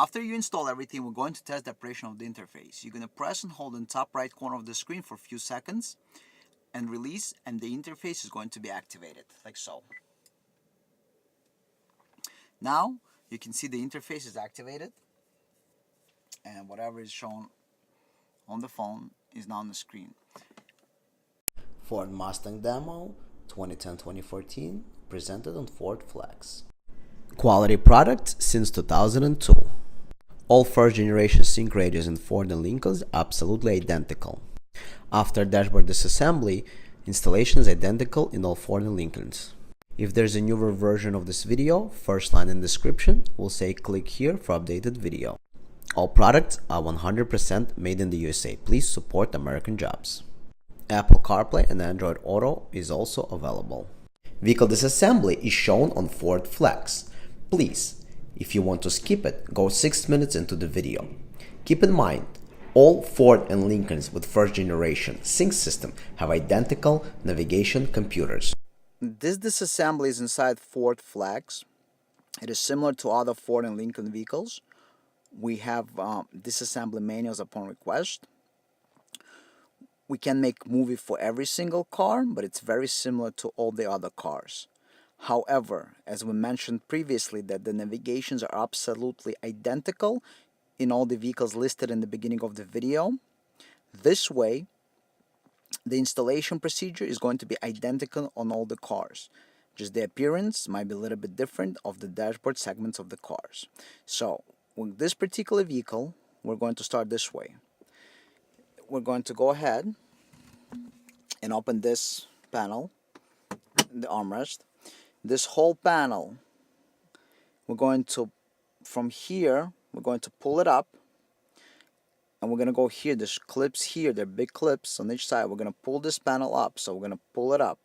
After you install everything, we're going to test the operation of the interface. You're going to press and hold in the top right corner of the screen for a few seconds and release, and the interface is going to be activated, like so. Now, you can see the interface is activated, and whatever is shown on the phone is now on the screen. Ford Mustang demo 2010-2014 presented on Ford Flex. Quality product since 2002. All first generation sync radios in Ford and Lincolns absolutely identical. After dashboard disassembly, installation is identical in all Ford and Lincolns. If there's a newer version of this video, first line in description will say click here for updated video. All products are 100% made in the USA. Please support American jobs. Apple Carplay and Android Auto is also available. Vehicle disassembly is shown on Ford Flex. Please, if you want to skip it, go 6 minutes into the video. Keep in mind, all Ford and Lincolns with first generation sync system have identical navigation computers. This disassembly is inside Ford Flex. It is similar to other Ford and Lincoln vehicles. We have disassembly manuals upon request. We can make movie for every single car, but it's very similar to all the other cars. However, as we mentioned previously, that the navigations are absolutely identical in all the vehicles listed in the beginning of the video. This way, the installation procedure is going to be identical on all the cars. Just the appearance might be a little bit different of the dashboard segments of the cars. So, with this particular vehicle, we're going to start this way. We're going to go ahead and open this panel, the armrest. This whole panel, we're going to, from here, we're going to pull it up, and we're going to go here. There's clips here, they're big clips on each side. We're going to pull this panel up, so we're going to pull it up.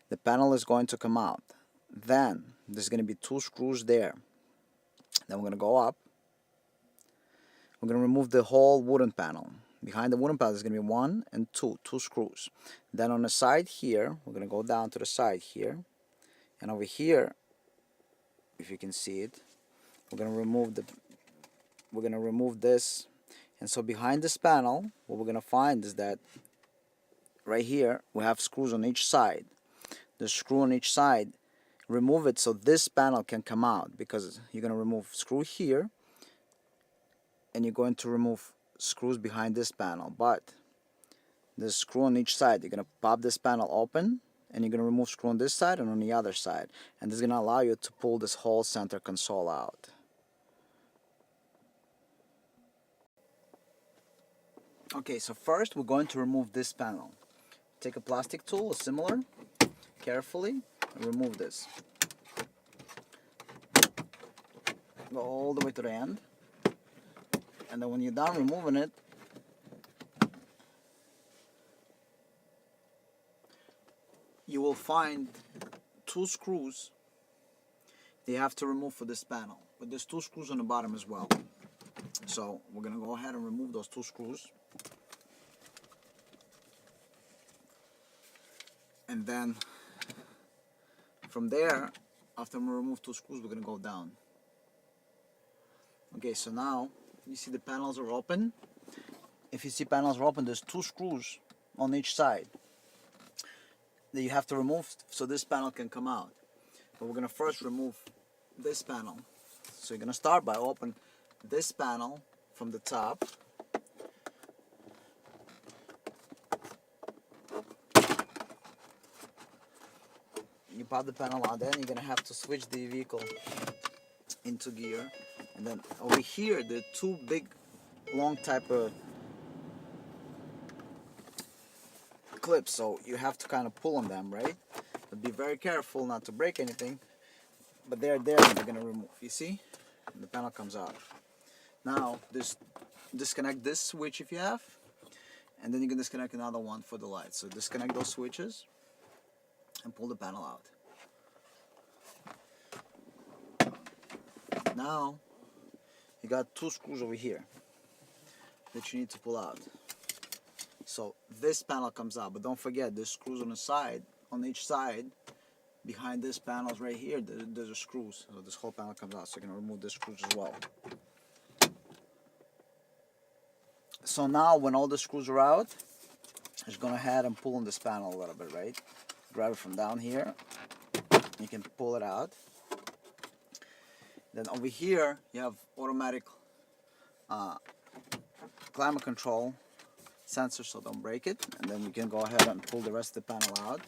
The panel is going to come out. Then, there's going to be 2 screws there. Then we're going to go up. We're going to remove the whole wooden panel. Behind the wooden panel is going to be 1 and 2 screws. Then on the side here, we're going to go down to the side here. And over here, if you can see it, we're going to remove this. And so behind this panel, what we're going to find is that right here, we have screws on each side. The screw on each side, remove it so this panel can come out, because you're going to remove screw here, and you're going to remove screws behind this panel. But the screw on each side, you're going to pop this panel open, and you're going to remove screw on this side and on the other side. And this is going to allow you to pull this whole center console out. Okay, so first we're going to remove this panel. Take a plastic tool, similar, carefully, and remove this. Go all the way to the end. And then when you're done removing it, you will find 2 screws that you have to remove for this panel. But there's 2 screws on the bottom as well. So we're going to go ahead and remove those 2 screws. And then from there, after we remove 2 screws, we're going to go down. Okay, so now you see the panels are open. If you see panels are open, there's 2 screws on each side that you have to remove so this panel can come out. But we're going to first remove this panel. So you're going to start by opening this panel from the top. You pop the panel out, then you're going to have to switch the vehicle into gear. And then over here, there are 2 big, long type of clips, so you have to kind of pull on them, right? But be very careful not to break anything. But they're there and they're going to remove. You see? And the panel comes out. Now, disconnect this switch if you have, and then you can disconnect another one for the light. So disconnect those switches and pull the panel out. Now, you got 2 screws over here that you need to pull out. So this panel comes out, but don't forget there's screws on the side, on each side. Behind this panels right here, there's screws. So this whole panel comes out, so you're going to remove the screws as well. So now when all the screws are out, just go ahead and pull on this panel a little bit, right? Grab it from down here. You can pull it out. Then over here you have automatic climate control sensor, so don't break it. And then you can go ahead and pull the rest of the panel out.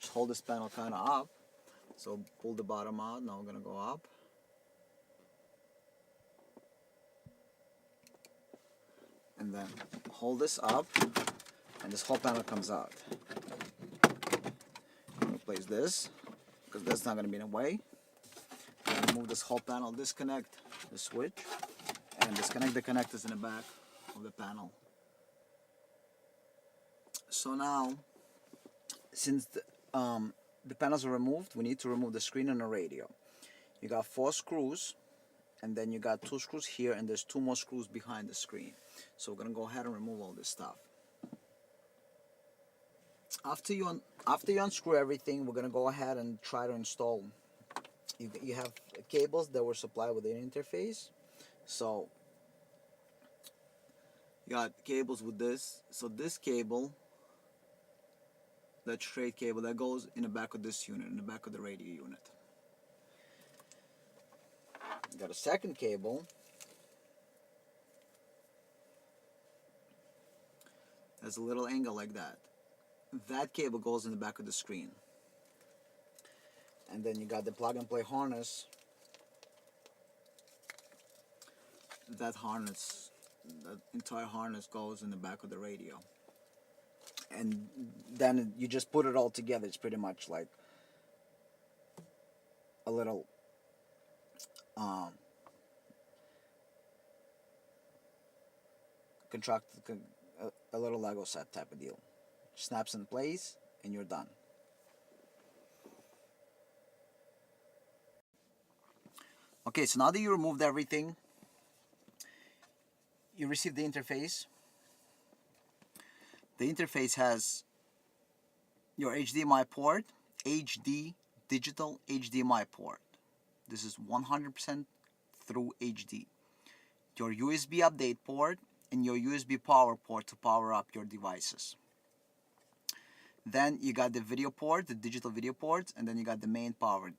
Just hold this panel kind of up. So pull the bottom out. Now we're gonna go up. And then hold this up, and this whole panel comes out. Replace this, because that's not gonna be in the way. And remove this whole panel, disconnect the switch, and disconnect the connectors in the back of the panel. So now, since the panels are removed, we need to remove the screen and the radio. You got 4 screws, and then you got 2 screws here, and there's 2 more screws behind the screen. So we're gonna go ahead and remove all this stuff. After you unscrew everything, we're gonna go ahead and try to install. You have cables that were supplied with an interface. So you got cables with this. So this cable, that straight cable, that goes in the back of this unit, in the back of the radio unit. You got a second cable has a little angle like that. That cable goes in the back of the screen. And then you got the plug and play harness. That entire harness goes in the back of the radio. And then you just put it all together. It's pretty much like a little a little Lego set type of deal. Snaps in place and you're done. Okay, so now that you removed everything, you receive the interface. The interface has your HDMI port, HD digital HDMI port. This is 100% through HD. Your USB update port and your USB power port to power up your devices. Then you got the video port, the digital video port, and then you got the main power,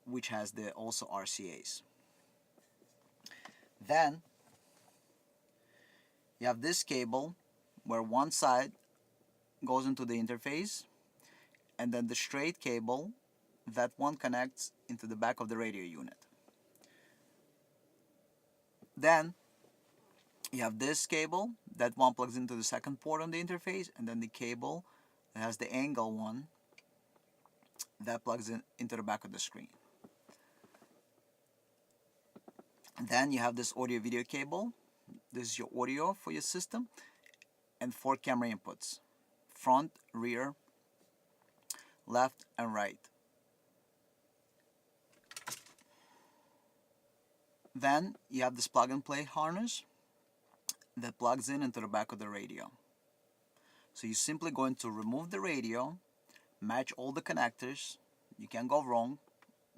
which has the also RCAs. Then you have this cable where one side goes into the interface, and then the straight cable, that one connects into the back of the radio unit. Then you have this cable, that one plugs into the second port on the interface, and then the cable that has the angle one that plugs into the back of the screen. Then you have this audio video cable. This is your audio for your system, and 4 camera inputs: front, rear, left, and right. Then you have this plug and play harness that plugs into the back of the radio. So you're simply going to remove the radio, match all the connectors. You can't go wrong.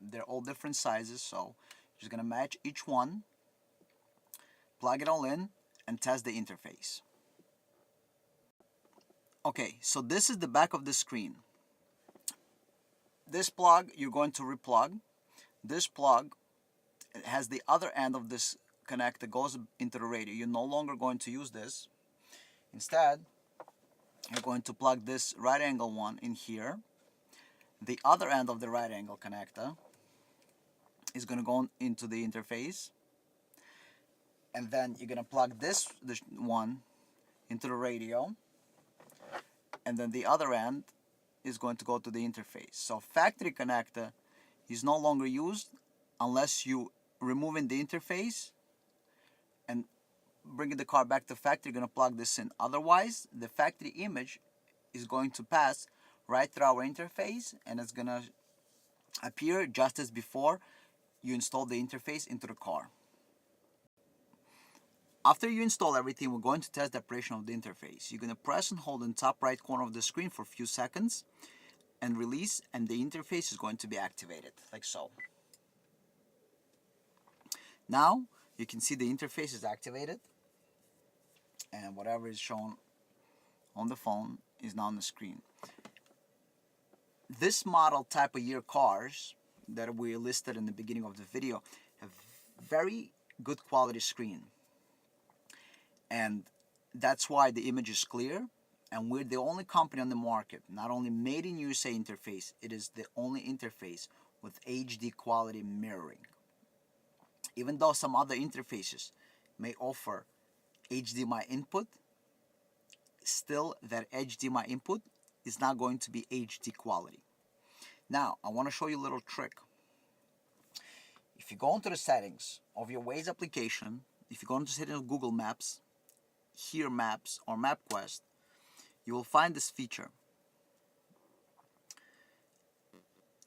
They're all different sizes, so you're just gonna match each one, plug it all in, and test the interface. Okay, so this is the back of the screen. This plug you're going to replug. This plug has the other end of this connector goes into the radio. You're no longer going to use this. Instead, you're going to plug this right angle one in here. The other end of the right angle connector is going to go into the interface, and then you're going to plug this one into the radio, and then the other end is going to go to the interface. So factory connector is no longer used unless you removing the interface and bringing the car back to factory. You're going to plug this in. Otherwise, the factory image is going to pass right through our interface, and it's going to appear just as before you install the interface into the car. After you install everything, we're going to test the operation of the interface. You're going to press and hold in the top right corner of the screen for a few seconds and release, and the interface is going to be activated, like so. Now you can see the interface is activated. and whatever is shown on the phone is now on the screen. This model type of year cars that we listed in the beginning of the video have very good quality screen, and that's why the image is clear, and we're the only company on the market, not only made in USA interface, it is the only interface with HD quality mirroring. Even though some other interfaces may offer HDMI input, still that HDMI input is not going to be HD quality. Now, I want to show you a little trick. If you go into the settings of your Waze application, if you go into settings of Google Maps, here Maps or MapQuest, you will find this feature.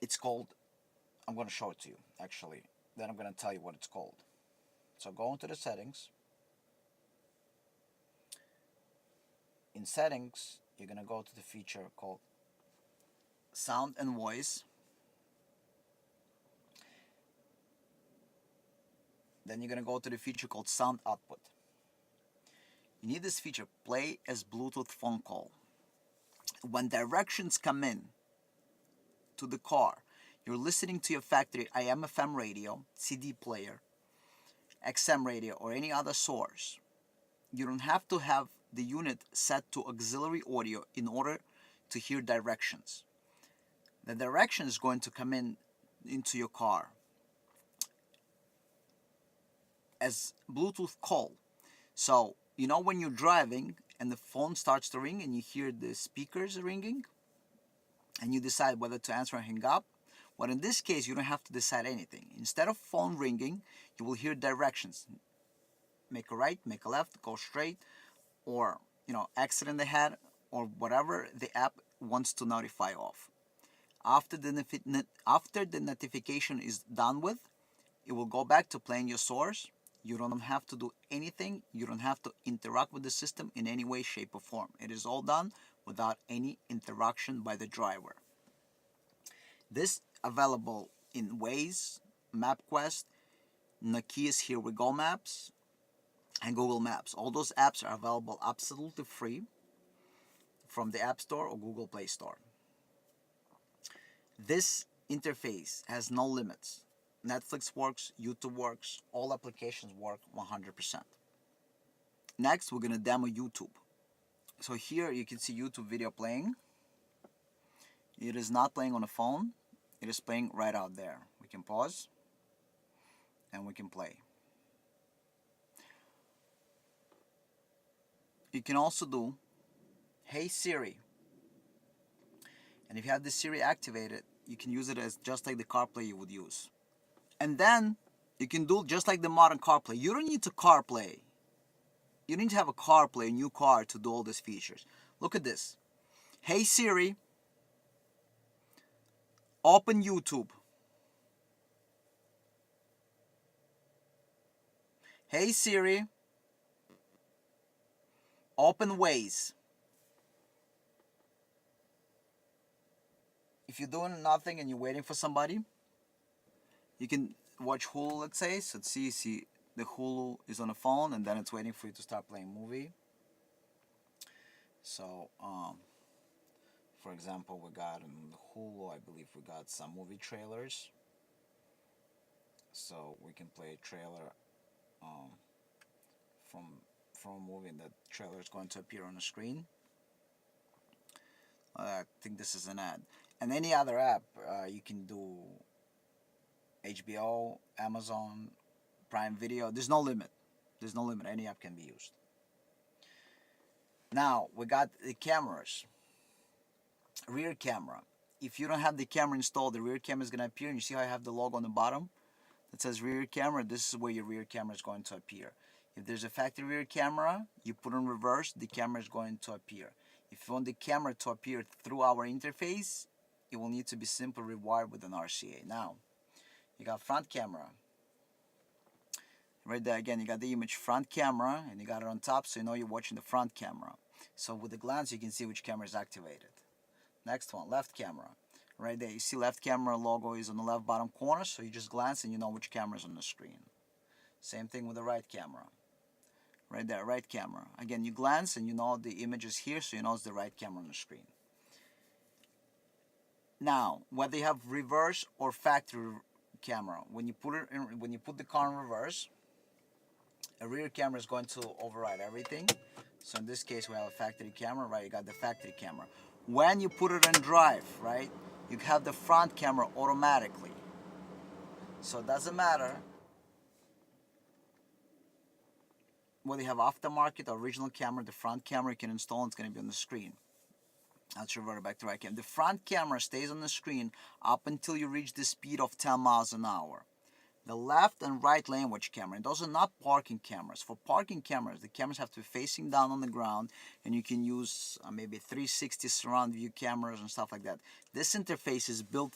It's called, I'm going to show it to you actually, then I'm going to tell you what it's called. So go into the settings. In settings, you're going to go to the feature called Sound and Voice. Then you're going to go to the feature called Sound Output. You need this feature, play as Bluetooth phone call. When directions come in to the car, you're listening to your factory AM/FM radio, CD player, XM radio, or any other source. You don't have to have the unit set to auxiliary audio in order to hear directions. The direction is going to come in into your car as Bluetooth call. So, you know when you're driving and the phone starts to ring and you hear the speakers ringing and you decide whether to answer or hang up? Well, in this case, you don't have to decide anything. Instead of phone ringing, you will hear directions. Make a right, make a left, go straight, or, exit in the head, or whatever the app wants to notify of. After the notification is done with, it will go back to playing your source. You don't have to do anything. You don't have to interact with the system in any way, shape, or form. It is all done without any interaction by the driver. This available in Waze, MapQuest, Nokia's Here We Go Maps, and Google Maps. All those apps are available absolutely free from the App Store or Google Play Store. This interface has no limits. Netflix works, YouTube works, all applications work 100%. Next, we're going to demo YouTube. So here you can see YouTube video playing. It is not playing on a phone. It is playing right out there. We can pause and we can play. You can also do, Hey Siri. And if you have the Siri activated, you can use it as just like the CarPlay you would use. And then you can do just like the modern CarPlay. You don't need to CarPlay. You need to have a CarPlay, a new car, to do all these features. Look at this. Hey Siri, open YouTube. Hey Siri, open Waze. If you're doing nothing and you're waiting for somebody, you can watch Hulu, let's say. So see the Hulu is on the phone and then it's waiting for you to start playing movie. So, for example, we got in Hulu, I believe we got some movie trailers. So we can play a trailer from a movie, and that trailer is going to appear on the screen. I think this is an ad. And any other app, you can do HBO, Amazon, Prime Video. There's no limit. There's no limit. Any app can be used. Now, we got the cameras. Rear camera. If you don't have the camera installed, the rear camera is going to appear. And you see how I have the logo on the bottom that says rear camera? This is where your rear camera is going to appear. If there's a factory rear camera, you put on reverse, the camera is going to appear. If you want the camera to appear through our interface, it will need to be simply rewired with an RCA. Now, you got front camera. Right there again, you got the image front camera, and you got it on top, so you know you're watching the front camera. So with a glance, you can see which camera is activated. Next one, left camera. Right there, you see left camera logo is on the left bottom corner, so you just glance and you know which camera is on the screen. Same thing with the right camera. right there, right camera. Again, you glance and you know the image is here, so you know it's the right camera on the screen. Now, whether you have reverse or factory camera, when you put the car in reverse, a rear camera is going to override everything. So in this case, we have a factory camera, right? You got the factory camera. When you put it in drive, right, you have the front camera automatically. So it doesn't matter whether you have aftermarket or original camera, the front camera you can install and it's going to be on the screen. Let's revert back to right camera. The front camera stays on the screen up until you reach the speed of 10 miles an hour. The left and right lane watch camera, and those are not parking cameras. For parking cameras, the cameras have to be facing down on the ground, and you can use maybe 360 surround view cameras and stuff like that. This interface is built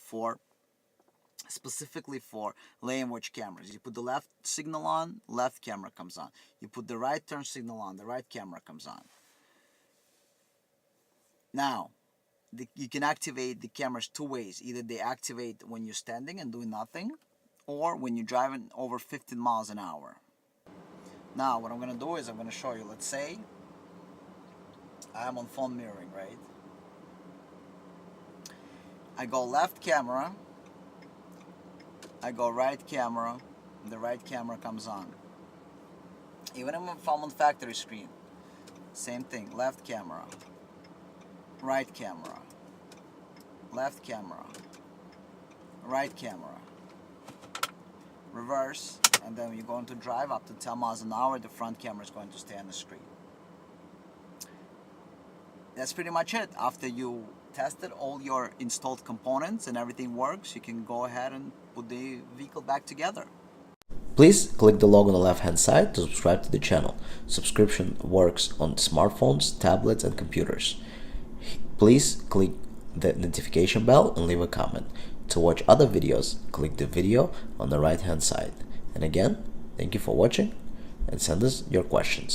specifically for lane watch cameras. You put the left signal on, left camera comes on. You put the right turn signal on, the right camera comes on. Now, you can activate the cameras two ways. Either they activate when you're standing and doing nothing, or when you're driving over 15 miles an hour. Now, what I'm going to do is I'm going to show you. Let's say I'm on phone mirroring, right? I go left camera, I go right camera, and the right camera comes on. Even if I'm on factory screen, same thing. Left camera, right camera, left camera, right camera, reverse, and then when you're going to drive up to 10 miles an hour, the front camera is going to stay on the screen. That's pretty much it. After you tested all your installed components and everything works, you can go ahead and put the vehicle back together. Please click the logo on the left hand side to subscribe to the channel. Subscription works on smartphones, tablets and computers. Please click the notification bell and leave a comment. To watch other videos, click the video on the right hand side. And again, thank you for watching and send us your questions.